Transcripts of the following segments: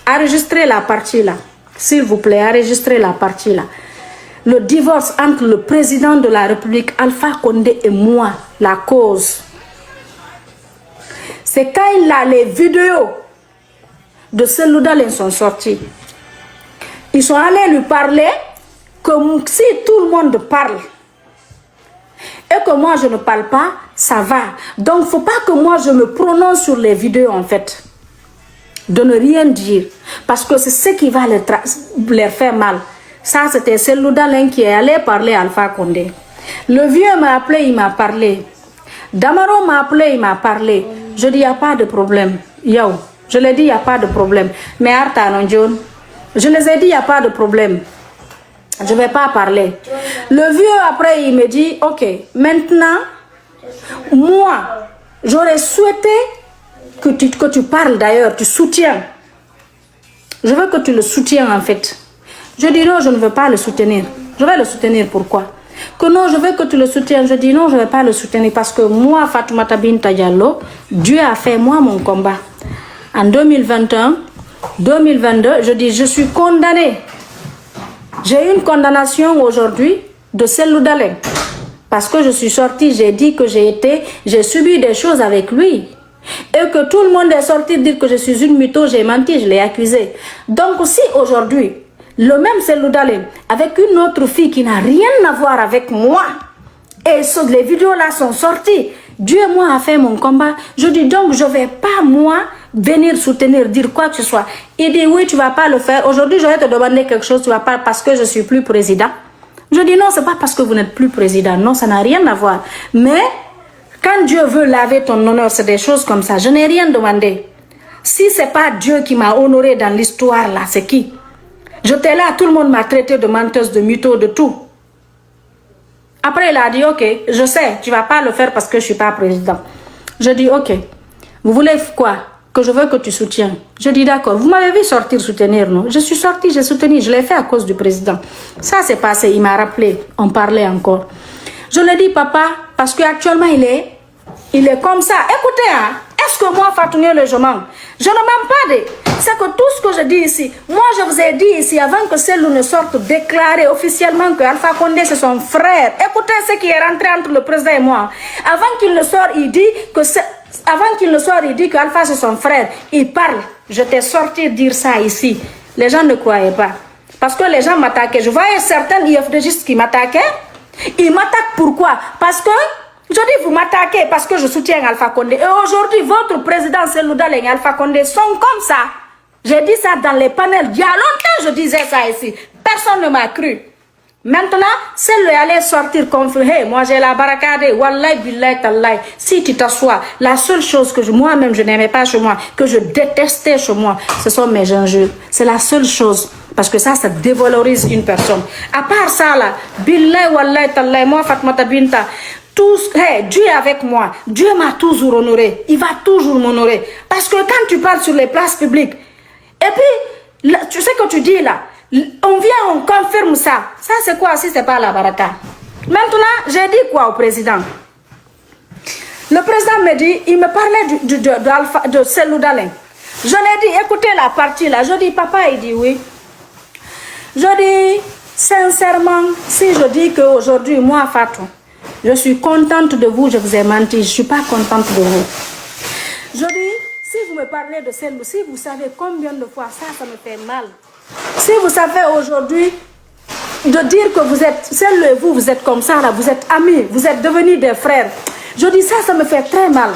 Enregistrez la partie là. S'il vous plaît, enregistrez la partie là. Le divorce entre le président de la République, Alpha Condé, et moi, la cause. C'est quand les vidéos de Cellou Dalein sont sorties. Ils sont allés lui parler que si tout le monde parle et que moi je ne parle pas, ça va. Donc il ne faut pas que moi je me prononce sur les vidéos en fait. De ne rien dire. Parce que c'est ce qui va leur faire mal. Ça c'était Cellou Dalein qui est allé parler à Alpha Condé. Le vieux m'a appelé, il m'a parlé. Damaro m'a appelé, il m'a parlé. Je dis il n'y a pas de problème. Yo, je l'ai dit il n'y a pas de problème. Mais Arta non John, je les ai dit il n'y a pas de problème. Je ne vais pas parler. Le vieux, après, il me dit, ok, maintenant, moi, j'aurais souhaité que tu parles d'ailleurs, tu soutiens. Je veux que tu le soutiens, en fait. Je dis non, je ne veux pas le soutenir. Je vais le soutenir, pourquoi? Que non, je veux que tu le soutiennes. Je dis non, je ne vais pas le soutenir parce que moi, Fatoumata Binta Diallo, Dieu a fait moi mon combat. En 2021, 2022, je dis, je suis condamnée. J'ai une condamnation aujourd'hui de Cellou Dalein. Parce que je suis sortie, j'ai dit que j'ai subi des choses avec lui. Et que tout le monde est sorti dire que je suis une mytho, j'ai menti, je l'ai accusé. Donc si aujourd'hui, le même Cellou Dalein, avec une autre fille qui n'a rien à voir avec moi, et les vidéos là sont sorties, Dieu et moi a fait mon combat, je dis donc je ne vais pas moi venir soutenir, dire quoi que ce soit. Il dit oui, tu ne vas pas le faire. Aujourd'hui, je vais te demander quelque chose, tu ne vas pas parce que je ne suis plus président. Je dis non, ce n'est pas parce que vous n'êtes plus président. Non, ça n'a rien à voir. Mais quand Dieu veut laver ton honneur, c'est des choses comme ça. Je n'ai rien demandé. Si ce n'est pas Dieu qui m'a honoré dans l'histoire là, c'est qui? J'étais là, tout le monde m'a traité de menteuse, de mytho, de tout. Après, il a dit ok, je sais, tu ne vas pas le faire parce que je ne suis pas président. Je dis ok, vous voulez quoi? Que je veux que tu soutiennes. Je dis d'accord, vous m'avez vu sortir soutenir, non? Je suis sortie, j'ai soutenu, je l'ai fait à cause du président. Ça s'est passé, il m'a rappelé, on parlait encore. Je lui ai dit papa, parce qu'actuellement il est comme ça. Écoutez, hein, est-ce que moi Fatoumata je mens? Je ne mens pas de. C'est que tout ce que je dis ici, moi je vous ai dit ici avant que Cellou ne sorte déclarer officiellement que Alpha Condé c'est son frère. Écoutez ce qui est rentré entre le président et moi. Avant qu'il ne sorte, il dit que avant qu'il ne sorte, il dit qu'Alpha c'est son frère. Il parle. Je t'ai sorti dire ça ici. Les gens ne croyaient pas. Parce que les gens m'attaquaient. Je voyais certains IFDJistes qui m'attaquaient. Ils m'attaquent pourquoi? Parce que, je dis vous m'attaquez parce que je soutiens Alpha Condé. Et aujourd'hui, votre président Cellou Dalein et Alpha Condé sont comme ça. J'ai dit ça dans les panels. Il y a longtemps je disais ça ici. Personne ne m'a cru. Maintenant, Cellou est allé sortir comme hey, moi j'ai la barricade, wallahi billahi tallahi. Si tu t'assois, la seule chose que moi-même je n'aimais pas chez moi, que je détestais chez moi, ce sont mes injures. C'est la seule chose. Parce que ça dévalorise une personne. À part ça là, billahi wallahi tallahi, moi Fatoumata Binta, hey, Dieu est avec moi. Dieu m'a toujours honoré. Il va toujours m'honorer. Parce que quand tu parles sur les places publiques, et puis, là, tu sais que tu dis là, on vient, on confirme ça. Ça c'est quoi si c'est pas la baraka? Maintenant, j'ai dit quoi au président? Le président me dit, il me parlait de Cellou Dalein. Je l'ai dit, écoutez la partie là. Je dis, papa, il dit oui. Je dis, sincèrement, si je dis qu'aujourd'hui, moi, Fatou, je suis contente de vous, je vous ai menti, je ne suis pas contente de vous. Je dis, si vous me parlez de Cellou, si vous savez combien de fois ça me fait mal. Si vous savez aujourd'hui de dire que vous êtes, Cellou et vous, vous êtes comme ça, là, vous êtes amis, vous êtes devenus des frères. Je dis ça me fait très mal.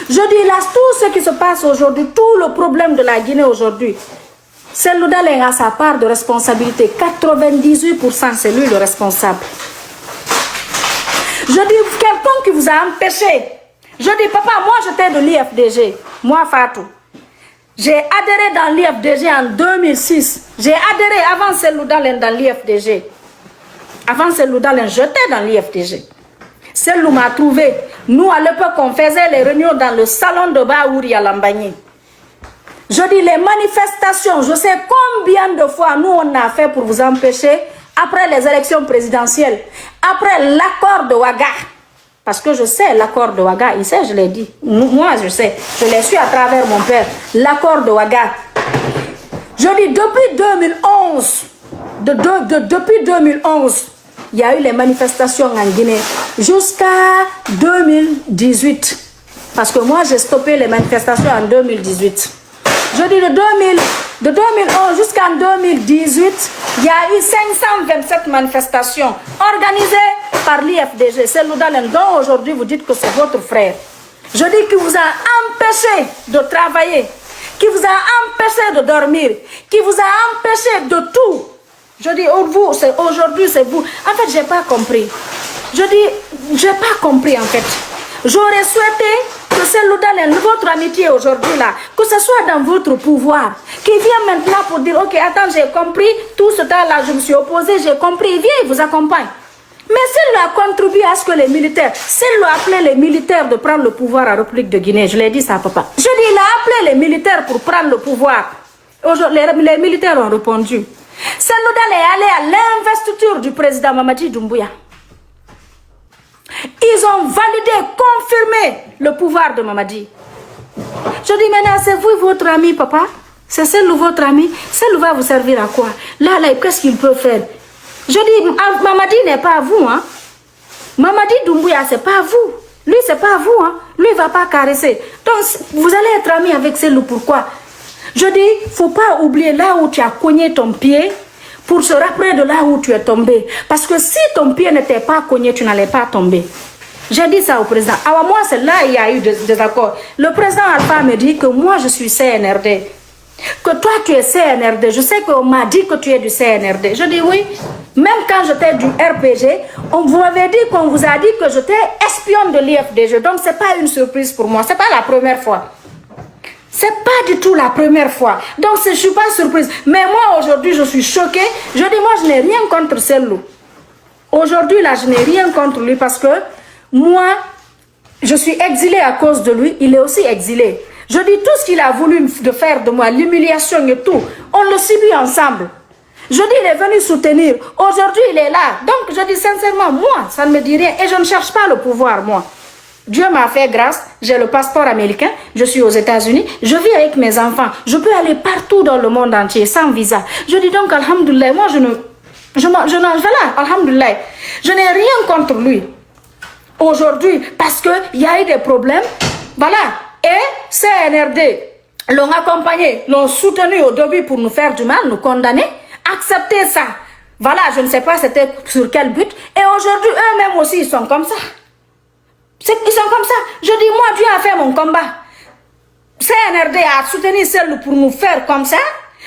Je dis là, tout ce qui se passe aujourd'hui, tout le problème de la Guinée aujourd'hui, Cellou Dalein a sa part de responsabilité. 98%, c'est lui le responsable. Je dis, quelqu'un qui vous a empêché. Je dis, papa, moi j'étais de l'IFDG. Moi, Fatou. J'ai adhéré dans l'IFDG en 2006. J'ai adhéré avant Cellou Dalein dans l'IFDG. Avant Cellou Dalein, j'étais dans l'IFDG. Cellou m'a trouvé. Nous, à l'époque, on faisait les réunions dans le salon de Baouri à Lambagny. Je dis, les manifestations, je sais combien de fois nous, on a fait pour vous empêcher après les élections présidentielles, après l'accord de Ouaga. Parce que je sais l'accord de Ouaga, il sait, je l'ai dit. Moi, je sais. Je l'ai su à travers mon père. L'accord de Ouaga. Je dis depuis 2011, depuis 2011, il y a eu les manifestations en Guinée jusqu'à 2018. Parce que moi, j'ai stoppé les manifestations en 2018. Je dis de 2011 jusqu'en 2018, il y a eu 527 manifestations organisées par l'IFDG. C'est Loudalen dont aujourd'hui vous dites que c'est votre frère. Je dis qu'il vous a empêché de travailler, qui vous a empêché de dormir, qui vous a empêché de tout. Je dis, aujourd'hui, c'est vous. En fait, je n'ai pas compris. Je dis, je n'ai pas compris, en fait. J'aurais souhaité que c'est Loudalen, votre amitié aujourd'hui, là, que ce soit dans votre pouvoir, qui vient maintenant pour dire, ok, attends, j'ai compris, tout ce temps-là, je me suis opposé, j'ai compris, il vient, il vous accompagne. Mais s'il a contribué à ce que les militaires, s'il a appelé les militaires de prendre le pouvoir à la République de Guinée, je l'ai dit ça, papa. Je dis, il a appelé les militaires pour prendre le pouvoir. Les militaires ont répondu. Seloudal est allé à l'investiture du président Mamadi Doumbouya. Ils ont validé, confirmé le pouvoir de Mamadi. Je dis maintenant, c'est vous votre ami, papa? C'est celle-là votre ami? Celle-là va vous servir à quoi? Là, qu'est-ce qu'il peut faire? Je dis, Mamadi n'est pas vous, hein? Mamadi Doumbouya, c'est pas vous. Lui, c'est pas vous, hein? Lui, il va pas caresser. Donc, vous allez être ami avec celle-là, pourquoi? Je dis, faut pas oublier là où tu as cogné ton pied pour se rappeler de là où tu es tombé. Parce que si ton pied n'était pas cogné, tu n'allais pas tomber. J'ai dit ça au président. Alors moi, c'est là il y a eu des accords. Le président Alpha me dit que moi, je suis CNRD. Que toi, tu es CNRD. Je sais qu'on m'a dit que tu es du CNRD. Je dis oui. Même quand j'étais du RPG, on vous avait dit qu'on vous a dit que j'étais espionne de l'IFDG. Donc, ce n'est pas une surprise pour moi. Ce n'est pas la première fois. C'est pas du tout la première fois. Donc, je ne suis pas surprise. Mais moi, aujourd'hui, je suis choquée. Je dis, moi, je n'ai rien contre celle-là. Aujourd'hui, là, je n'ai rien contre lui parce que moi, je suis exilée à cause de lui. Il est aussi exilé. Je dis, tout ce qu'il a voulu de faire de moi, l'humiliation et tout, on le subit ensemble. Je dis, il est venu soutenir. Aujourd'hui, il est là. Donc, je dis sincèrement, moi, ça ne me dit rien. Et je ne cherche pas le pouvoir, moi. Dieu m'a fait grâce, j'ai le passeport américain, je suis aux États-Unis, je vis avec mes enfants, je peux aller partout dans le monde entier sans visa. Je dis donc, alhamdoulilah, moi voilà, alhamdoulilah, je n'ai rien contre lui aujourd'hui parce qu'il y a eu des problèmes, voilà, et CNRD l'ont accompagné, l'ont soutenu au début pour nous faire du mal, nous condamner, accepter ça. Voilà, je ne sais pas c'était sur quel but, et aujourd'hui, eux-mêmes aussi, ils sont comme ça. Ils sont comme ça. Je dis, moi, Dieu a fait mon combat. CNRD a soutenu celle pour nous faire comme ça.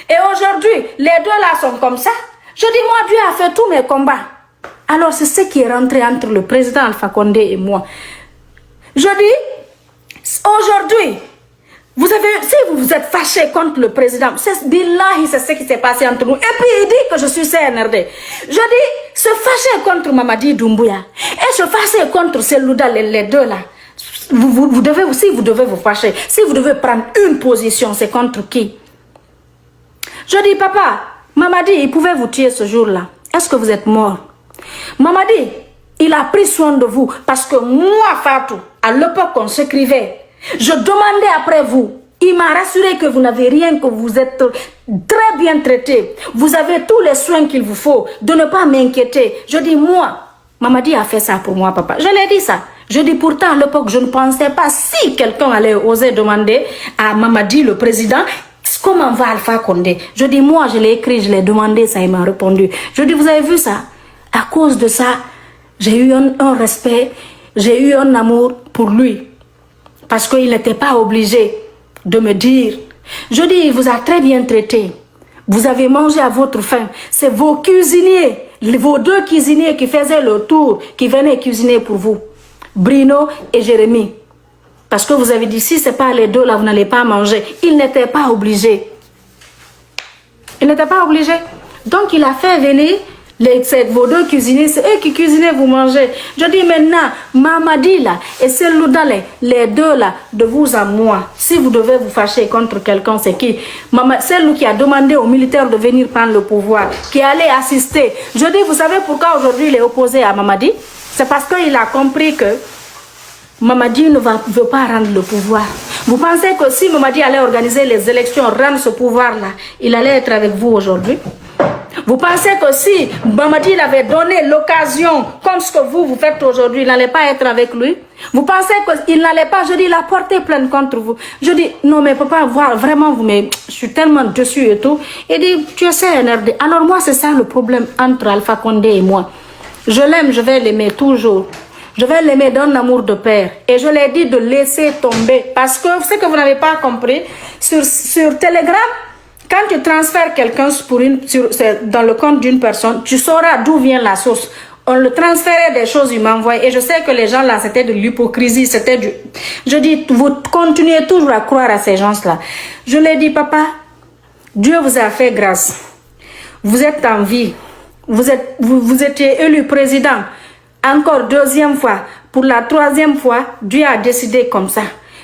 Et aujourd'hui, les deux là sont comme ça. Je dis, moi, Dieu a fait tous mes combats. Alors, c'est ce qui est rentré entre le président Alpha Condé et moi. Je dis, aujourd'hui, si vous vous êtes fâché contre le président, billahi, c'est ce qui s'est passé entre nous. Et puis, il dit que je suis CNRD. Je dis, se fâcher contre Mamadi Doumbouya et se fâcher contre Selouda, les deux là. Si vous devez vous fâcher, si vous devez prendre une position, c'est contre qui? Je dis, papa, Mamadi, il pouvait vous tuer ce jour-là. Est-ce que vous êtes mort? Mamadi, il a pris soin de vous parce que moi, Fatou, à l'époque, on s'écrivait. Je demandais après vous. Il m'a rassuré que vous n'avez rien, que vous êtes très bien traité. Vous avez tous les soins qu'il vous faut. De ne pas m'inquiéter. Je dis, moi, Mamadi a fait ça pour moi, papa. Je l'ai dit ça. Je dis, pourtant, à l'époque, je ne pensais pas si quelqu'un allait oser demander à Mamadi, le président, comment va Alpha Condé. Je dis, moi, je l'ai écrit, je l'ai demandé, ça, il m'a répondu. Je dis, vous avez vu ça? À cause de ça, j'ai eu un respect, j'ai eu un amour pour lui. Parce qu'il n'était pas obligé de me dire. Je dis, il vous a très bien traité. Vous avez mangé à votre faim. C'est vos cuisiniers, vos deux cuisiniers qui faisaient le tour, qui venaient cuisiner pour vous. Bruno et Jérémy. Parce que vous avez dit, si ce n'est pas les deux là, vous n'allez pas manger. Il n'était pas obligé. Il n'était pas obligé. Donc, il a fait venir vos deux cuisiniers, c'est eux qui cuisinaient, vous mangez. Je dis maintenant, Mamadi là et Selouda, les deux là, de vous à moi. Si vous devez vous fâcher contre quelqu'un, c'est qui? Celle qui a demandé aux militaires de venir prendre le pouvoir, qui allait assister. Je dis, vous savez pourquoi aujourd'hui il est opposé à Mamadi? C'est parce qu'il a compris que Mamadi ne veut pas rendre le pouvoir. Vous pensez que si Mamadi allait organiser les élections, rendre ce pouvoir-là, il allait être avec vous aujourd'hui? Vous pensez que si Mamadi avait donné l'occasion, comme ce que vous faites aujourd'hui, il n'allait pas être avec lui? Vous pensez qu'il n'allait pas, je dis, la porter plainte contre vous? Je dis, non mais papa, voir, vraiment, je suis tellement dessus et tout. Il dit, tu sais, NRD. Alors moi, c'est ça le problème entre Alpha Condé et moi. Je l'aime, je vais l'aimer toujours. Je vais l'aimer d'un amour de père. Et je l'ai dit de laisser tomber. Parce que ce que vous n'avez pas compris, sur Telegram, quand tu transfères quelqu'un dans le compte d'une personne, tu sauras d'où vient la source. On le transférait des choses, il m'envoie. Et je sais que les gens là, c'était de l'hypocrisie, c'était du... Je dis, vous continuez toujours à croire à ces gens-là. Je lui ai dit, papa, Dieu vous a fait grâce. Vous êtes en vie. Vous étiez élu président. Encore deuxième fois. Pour la troisième fois, Dieu a décidé comme ça.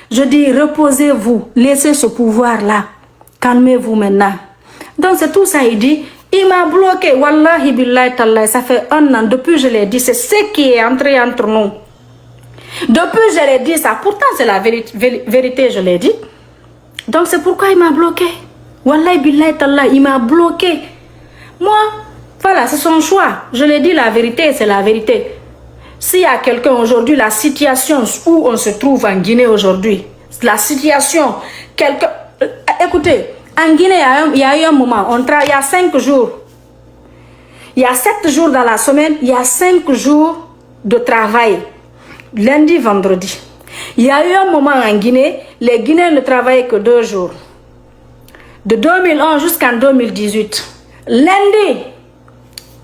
Je dis, reposez-vous. Laissez ce pouvoir-là. Calmez-vous maintenant. Donc c'est tout ça, il dit. Il m'a bloqué. Wallahi billahi tallahi. Ça fait 1 an. Depuis je l'ai dit. C'est ce qui est entré entre nous. Depuis je l'ai dit ça. Pourtant c'est la vérité, je l'ai dit. Donc c'est pourquoi il m'a bloqué. Wallahi billahi tallahi. Il m'a bloqué. Moi, voilà, c'est son choix. Je l'ai dit, la vérité, c'est la vérité. S'il y a quelqu'un aujourd'hui, la situation où on se trouve en Guinée aujourd'hui, la situation, quelqu'un... Écoutez, en Guinée, il y a eu un moment, il y a 5 jours. Il y a 7 jours dans la semaine, il y a 5 jours de travail. Lundi, vendredi. Il y a eu un moment en Guinée, les Guinéens ne travaillaient que 2 jours. De 2011 jusqu'en 2018. Lundi,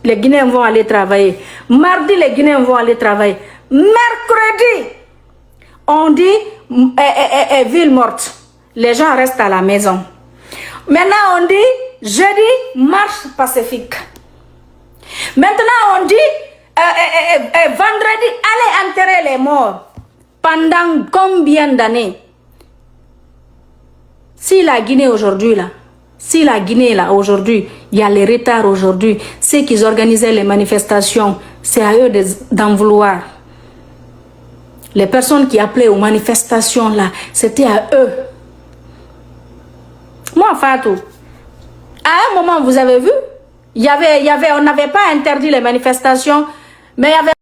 les Guinéens vont aller travailler. Mardi, les Guinéens vont aller travailler. Mercredi, on dit ville morte. Les gens restent à la maison. Maintenant, on dit jeudi, marche pacifique. Maintenant, on dit vendredi, allez enterrer les morts. Pendant combien d'années? Si la Guinée aujourd'hui, là, si la Guinée, là, aujourd'hui, il y a les retards aujourd'hui, c'est qu'ils organisaient les manifestations, c'est à eux d'en vouloir. Les personnes qui appelaient aux manifestations, là, c'était à eux. Moi, Fatou, à un moment, vous avez vu, on n'avait pas interdit les manifestations, mais il y avait